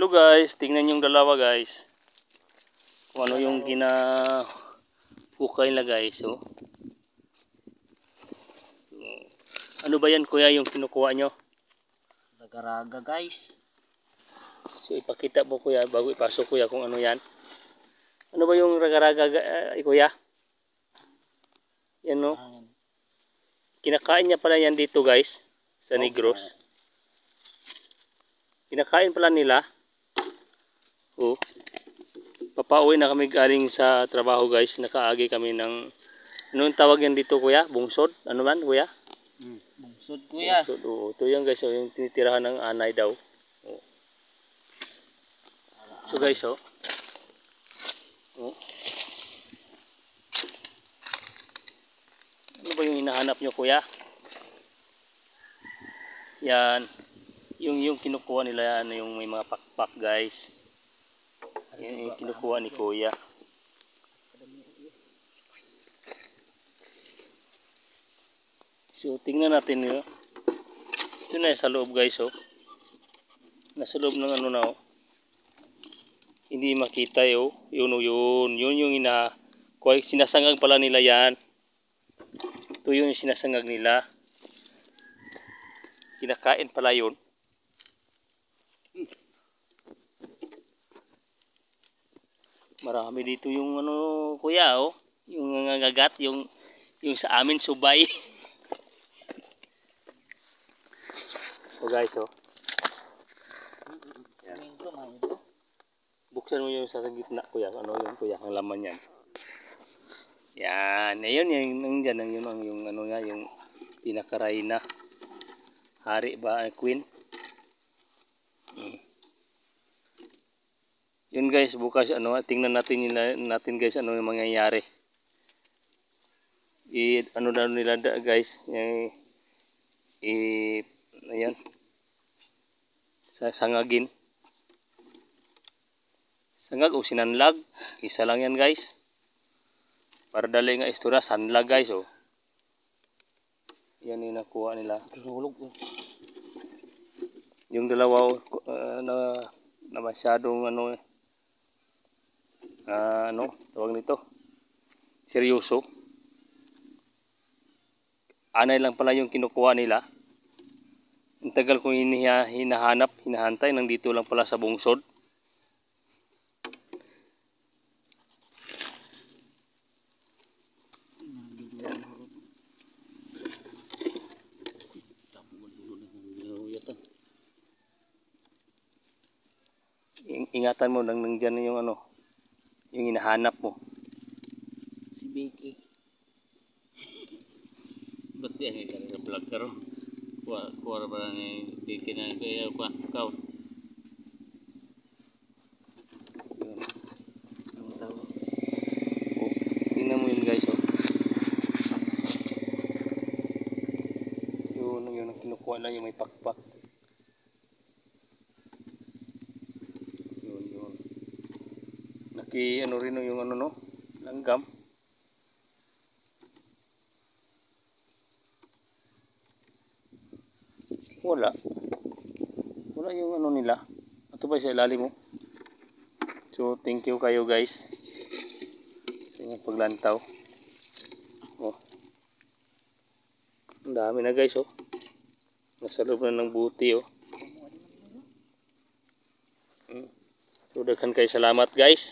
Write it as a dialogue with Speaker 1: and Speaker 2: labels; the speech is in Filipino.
Speaker 1: Hello guys, tingnan yung dalawa guys. Kung ano yung ginahukay nila guys. Oh. Ano ba yan kuya yung kinukuha nyo?
Speaker 2: Raga-raga guys.
Speaker 1: So ipakita mo kuya bago ipasok kuya kung ano yan. Ano ba yung raga-raga kuya? Yan no? Kinakain niya pala yan dito guys. Sa Negros. Kinakain pala nila. Oh. Papauwi na kami galing sa trabaho guys. Nakaagi kami ng anong tawag yan dito kuya? Bungsod? Ano man kuya?
Speaker 2: Bungsod kuya.
Speaker 1: Bungsod, oh. Ito yan guys. Oh, yung tinitirahan ng anay daw. Oh. So guys oh. Oh. Ano ba yung hinahanap nyo kuya? Yan. Yung kinukuha nila yan, yung may mga pakpak guys. Yan yung kinukuha ni kuya. So tingnan natin yun. Ito na sa loob guys oh. Nasa loob ng ano na oh. Hindi makita oh. Yun oh yun. Yun yung sinasangag pala nila yan. Ito yung sinasangag nila. Kinakain pala yun. Marami dito yung ano kuya oh. Yung nangangagat yung sa amin subay. Oh guys oh. Yan. Buksan mo yung sa gitna kuya. Ano yun kuya? Ang laman yan. Yan. Ayun yung nandiyan yung ano nga yung pinaka-reyna. Hari ba? Queen. Yun guys, bukas ano, tingnan natin guys ano yung mangyayari. Ano daw nila guys, ayan. Sangagin. Sangag o sinanlag, isa lang yan guys. Para dali nga istorya, sanlag guys oh. Yan yung nakuha nila. Yung dalawa na masyadong ano tawag nito seryoso, anay lang pala yung kinukuha nila. Ang tagal kong hinahantay nang dito lang pala sa bungsod. Ingatan mo nang nandyan yung ano yung hinahanap mo.
Speaker 2: Si Becky. Ba't yan yung vlog ka ro? Kuha ba ni Becky na kaya ikaw? Ang tawag.
Speaker 1: Oh, tingnan mo yun guys oh. Yun ang kinukuha na yung may pakpak. Yun. Ano rin yung ano no? Langgam. Wala yung ano nila. Ito ba sa ilalim mo? So thank you kayo guys sa inyong paglantaw. Oh. Ang dami na guys oh. Nasa loob na ng buti oh. So daghan kayo salamat guys.